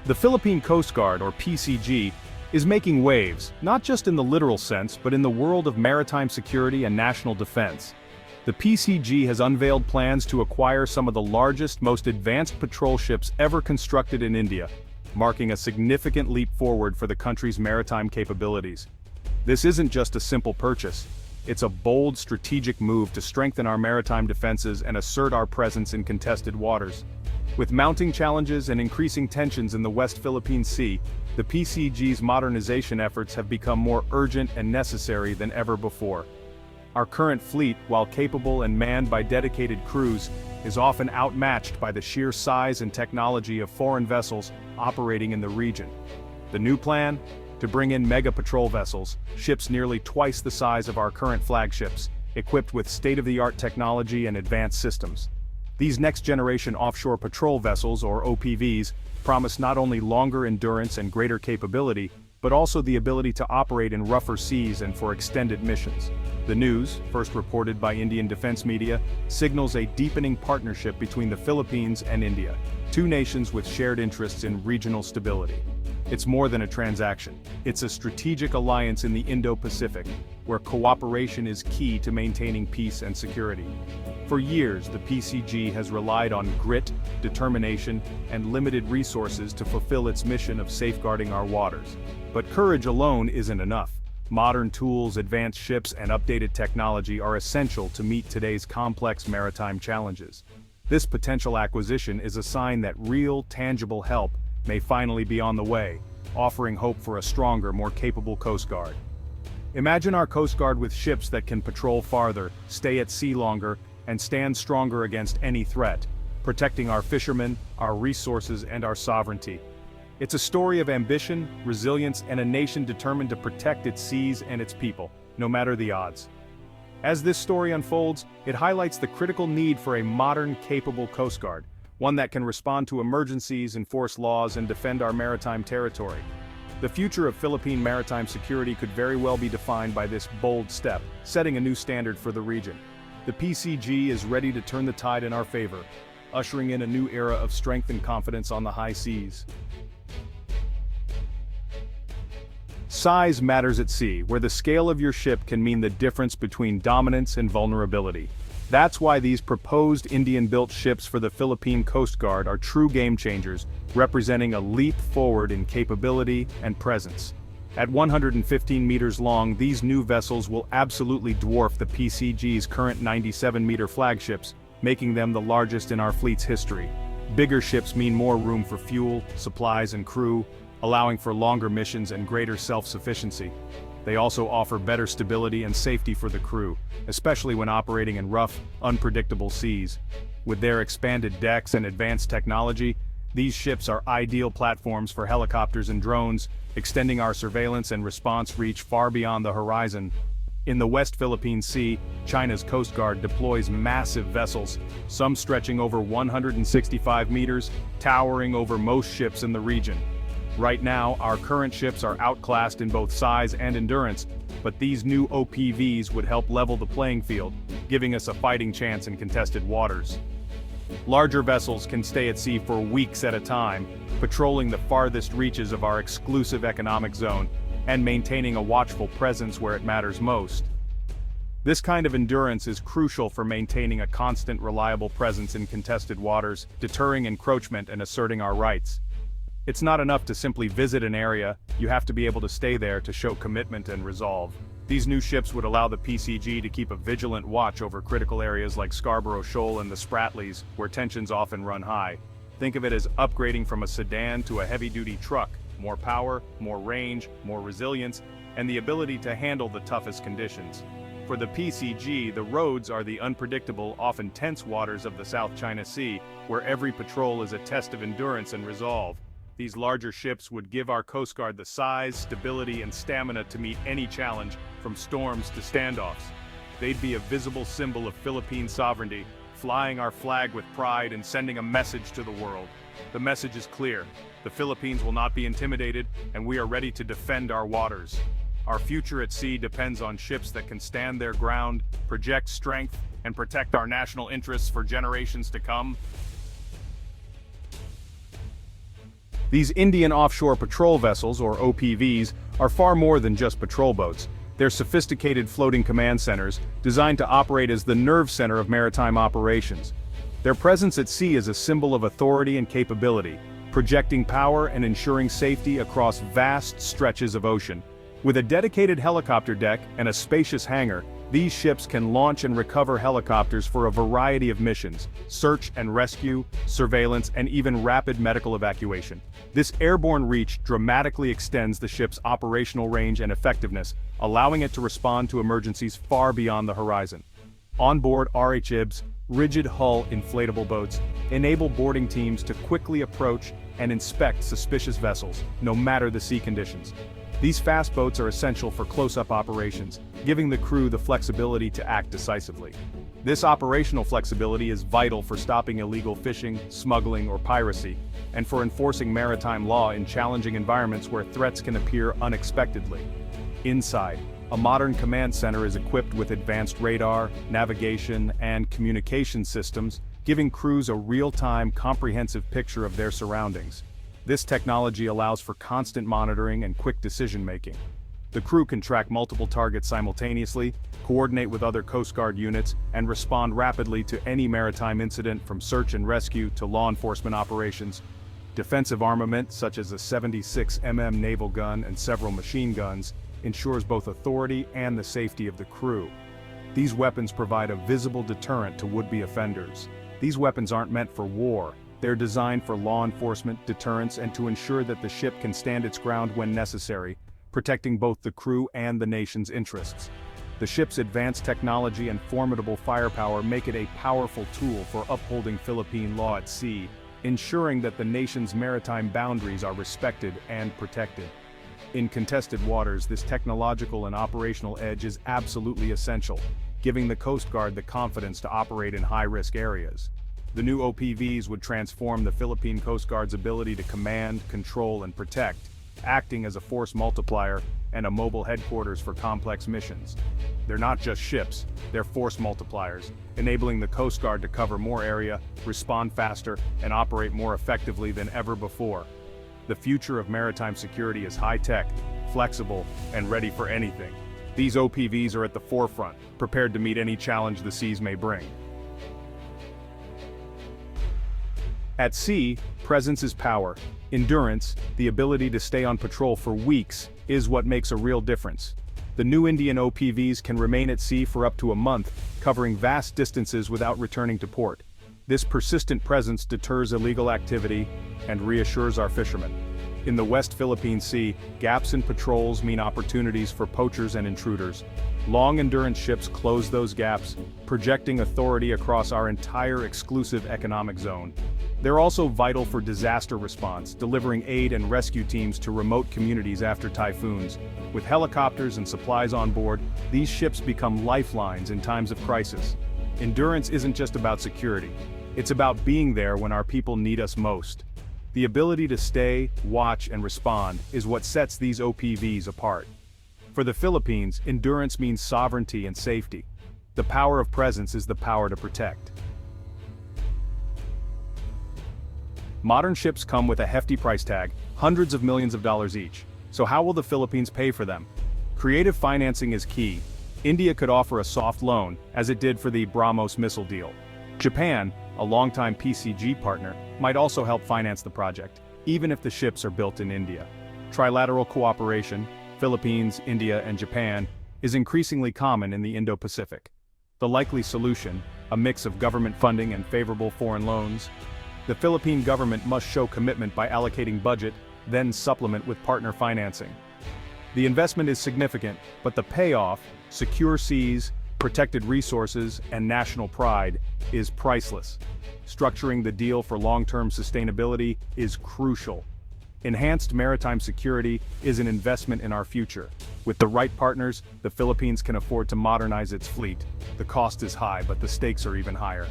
The Philippine Coast Guard, or PCG, is making waves, not just in the literal sense, but in the world of maritime security and national defense. The PCG has unveiled plans to acquire some of the largest, most advanced patrol ships ever constructed in India, marking a significant leap forward for the country's maritime capabilities. This isn't just a simple purchase. It's a bold strategic move to strengthen our maritime defenses and assert our presence in contested waters. With mounting challenges and increasing tensions in the West Philippine Sea, the PCG's modernization efforts have become more urgent and necessary than ever before. Our current fleet, while capable and manned by dedicated crews, is often outmatched by the sheer size and technology of foreign vessels operating in the region. The new plan? To bring in mega patrol vessels, ships nearly twice the size of our current flagships, equipped with state-of-the-art technology and advanced systems. These next-generation offshore patrol vessels, or OPVs, promise not only longer endurance and greater capability, but also the ability to operate in rougher seas and for extended missions. The news, first reported by Indian defense media, signals a deepening partnership between the Philippines and India, two nations with shared interests in regional stability. It's more than a transaction. It's a strategic alliance in the Indo-Pacific, where cooperation is key to maintaining peace and security. For years, the PCG has relied on grit, determination, and limited resources to fulfill its mission of safeguarding our waters. But courage alone isn't enough. Modern tools, advanced ships, and updated technology are essential to meet today's complex maritime challenges. This potential acquisition is a sign that real, tangible help may finally be on the way, offering hope for a stronger, more capable Coast Guard. Imagine our Coast Guard with ships that can patrol farther, stay at sea longer, and stand stronger against any threat, protecting our fishermen, our resources, and our sovereignty. It's a story of ambition, resilience, and a nation determined to protect its seas and its people, no matter the odds. As this story unfolds, it highlights the critical need for a modern, capable Coast Guard, one that can respond to emergencies, enforce laws, and defend our maritime territory. The future of Philippine maritime security could very well be defined by this bold step, setting a new standard for the region. The PCG is ready to turn the tide in our favor, ushering in a new era of strength and confidence on the high seas. Size matters at sea, where the scale of your ship can mean the difference between dominance and vulnerability. That's why these proposed Indian-built ships for the Philippine Coast Guard are true game-changers, representing a leap forward in capability and presence. At 115 meters long, these new vessels will absolutely dwarf the PCG's current 97-meter flagships, making them the largest in our fleet's history. Bigger ships mean more room for fuel, supplies, and crew, allowing for longer missions and greater self-sufficiency. They also offer better stability and safety for the crew, especially when operating in rough, unpredictable seas. With their expanded decks and advanced technology, these ships are ideal platforms for helicopters and drones, extending our surveillance and response reach far beyond the horizon. In the West Philippine Sea, China's Coast Guard deploys massive vessels, some stretching over 165 meters, towering over most ships in the region. Right now, our current ships are outclassed in both size and endurance, but these new OPVs would help level the playing field, giving us a fighting chance in contested waters. Larger vessels can stay at sea for weeks at a time, patrolling the farthest reaches of our exclusive economic zone, and maintaining a watchful presence where it matters most. This kind of endurance is crucial for maintaining a constant, reliable presence in contested waters, deterring encroachment and asserting our rights. It's not enough to simply visit an area, you have to be able to stay there to show commitment and resolve. These new ships would allow the PCG to keep a vigilant watch over critical areas like Scarborough Shoal and the Spratlys, where tensions often run high. Think of it as upgrading from a sedan to a heavy-duty truck. More power, more range, more resilience, and the ability to handle the toughest conditions. For the PCG, the roads are the unpredictable, often tense waters of the South China Sea, where every patrol is a test of endurance and resolve. These larger ships would give our Coast Guard the size, stability, and stamina to meet any challenge, from storms to standoffs. They'd be a visible symbol of Philippine sovereignty, flying our flag with pride and sending a message to the world. The message is clear: the Philippines will not be intimidated, and we are ready to defend our waters. Our future at sea depends on ships that can stand their ground, project strength, and protect our national interests for generations to come. These Indian offshore patrol vessels, or OPVs, are far more than just patrol boats. They're sophisticated floating command centers, designed to operate as the nerve center of maritime operations. Their presence at sea is a symbol of authority and capability, projecting power and ensuring safety across vast stretches of ocean. With a dedicated helicopter deck and a spacious hangar, these ships can launch and recover helicopters for a variety of missions: search and rescue, surveillance, and even rapid medical evacuation. This airborne reach dramatically extends the ship's operational range and effectiveness, allowing it to respond to emergencies far beyond the horizon. Onboard RHIBs, rigid hull inflatable boats, enable boarding teams to quickly approach and inspect suspicious vessels, no matter the sea conditions. These fast boats are essential for close-up operations, giving the crew the flexibility to act decisively. This operational flexibility is vital for stopping illegal fishing, smuggling, or piracy, and for enforcing maritime law in challenging environments where threats can appear unexpectedly. Inside, a modern command center is equipped with advanced radar, navigation, and communication systems, giving crews a real-time, comprehensive picture of their surroundings. This technology allows for constant monitoring and quick decision-making. The crew can track multiple targets simultaneously, coordinate with other Coast Guard units, and respond rapidly to any maritime incident, from search and rescue to law enforcement operations. Defensive armament, such as a 76mm naval gun and several machine guns, ensures both authority and the safety of the crew. These weapons provide a visible deterrent to would-be offenders. These weapons aren't meant for war. They're designed for law enforcement, deterrence, and to ensure that the ship can stand its ground when necessary, protecting both the crew and the nation's interests. The ship's advanced technology and formidable firepower make it a powerful tool for upholding Philippine law at sea, ensuring that the nation's maritime boundaries are respected and protected. In contested waters, this technological and operational edge is absolutely essential, giving the Coast Guard the confidence to operate in high-risk areas. The new OPVs would transform the Philippine Coast Guard's ability to command, control, and protect, acting as a force multiplier and a mobile headquarters for complex missions. They're not just ships, they're force multipliers, enabling the Coast Guard to cover more area, respond faster, and operate more effectively than ever before. The future of maritime security is high-tech, flexible, and ready for anything. These OPVs are at the forefront, prepared to meet any challenge the seas may bring. At sea, presence is power. Endurance, the ability to stay on patrol for weeks, is what makes a real difference. The new Indian OPVs can remain at sea for up to a month, covering vast distances without returning to port. This persistent presence deters illegal activity and reassures our fishermen. In the West Philippine Sea, gaps in patrols mean opportunities for poachers and intruders. Long-endurance ships close those gaps, projecting authority across our entire exclusive economic zone. They're also vital for disaster response, delivering aid and rescue teams to remote communities after typhoons. With helicopters and supplies on board, these ships become lifelines in times of crisis. Endurance isn't just about security. It's about being there when our people need us most. The ability to stay, watch, and respond is what sets these OPVs apart. For the Philippines, endurance means sovereignty and safety. The power of presence is the power to protect. Modern ships come with a hefty price tag, hundreds of millions of dollars each. So how will the Philippines pay for them? Creative financing is key. India could offer a soft loan, as it did for the BrahMos missile deal. Japan, a longtime PCG partner, might also help finance the project, even if the ships are built in India. Trilateral cooperation, Philippines, India, and Japan, is increasingly common in the Indo-Pacific. The likely solution, a mix of government funding and favorable foreign loans. The Philippine government must show commitment by allocating budget, then supplement with partner financing. The investment is significant, but the payoff, secure seas, protected resources, and national pride, is priceless. Structuring the deal for long-term sustainability is crucial. Enhanced maritime security is an investment in our future. With the right partners, the Philippines can afford to modernize its fleet. The cost is high, but the stakes are even higher.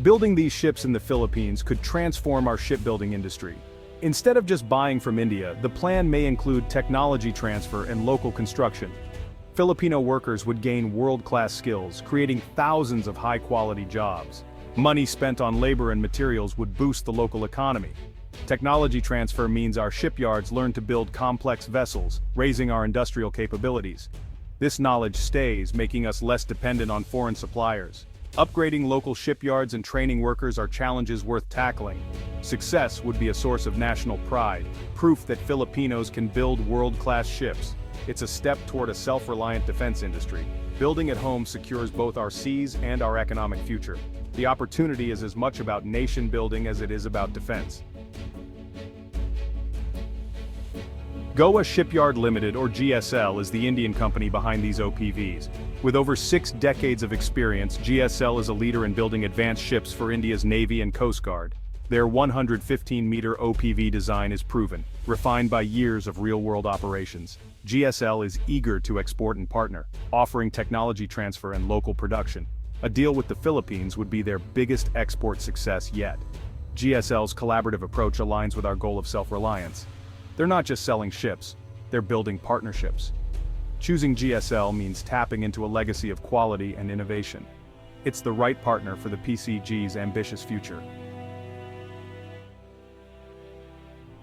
Building these ships in the Philippines could transform our shipbuilding industry. Instead of just buying from India, the plan may include technology transfer and local construction. Filipino workers would gain world-class skills, creating thousands of high-quality jobs. Money spent on labor and materials would boost the local economy. Technology transfer means our shipyards learn to build complex vessels, raising our industrial capabilities. This knowledge stays, making us less dependent on foreign suppliers. Upgrading local shipyards and training workers are challenges worth tackling. Success would be a source of national pride, proof that Filipinos can build world-class ships. It's a step toward a self-reliant defense industry. Building at home secures both our seas and our economic future. The opportunity is as much about nation building as it is about defense. Goa Shipyard Limited, or GSL, is the Indian company behind these OPVs. With over 6 decades of experience, GSL is a leader in building advanced ships for India's Navy and Coast Guard. Their 115-meter OPV design is proven, refined by years of real-world operations. GSL is eager to export and partner, offering technology transfer and local production. A deal with the Philippines would be their biggest export success yet. GSL's collaborative approach aligns with our goal of self-reliance. They're not just selling ships, they're building partnerships. Choosing GSL means tapping into a legacy of quality and innovation. It's the right partner for the PCG's ambitious future.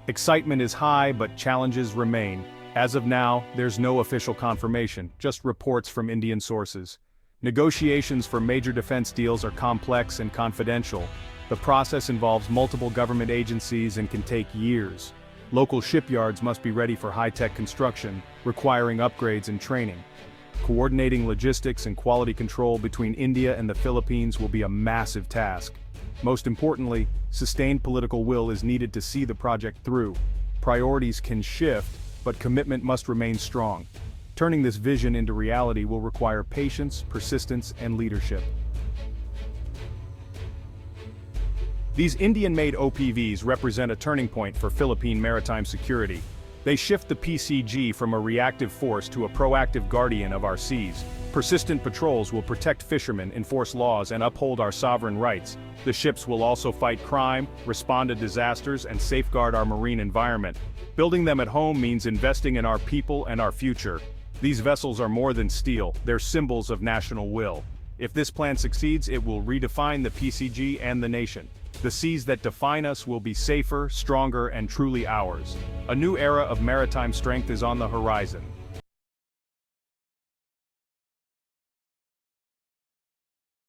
Excitement is high, but challenges remain. As of now, there's no official confirmation, just reports from Indian sources. Negotiations for major defense deals are complex and confidential. The process involves multiple government agencies and can take years. Local shipyards must be ready for high-tech construction, requiring upgrades and training. Coordinating logistics and quality control between India and the Philippines will be a massive task. Most importantly, sustained political will is needed to see the project through. Priorities can shift, but commitment must remain strong. Turning this vision into reality will require patience, persistence, and leadership. These Indian-made OPVs represent a turning point for Philippine maritime security. They shift the PCG from a reactive force to a proactive guardian of our seas. Persistent patrols will protect fishermen, enforce laws, and uphold our sovereign rights. The ships will also fight crime, respond to disasters, and safeguard our marine environment. Building them at home means investing in our people and our future. These vessels are more than steel, they're symbols of national will. If this plan succeeds, it will redefine the PCG and the nation. The seas that define us will be safer, stronger, and truly ours. A new era of maritime strength is on the horizon.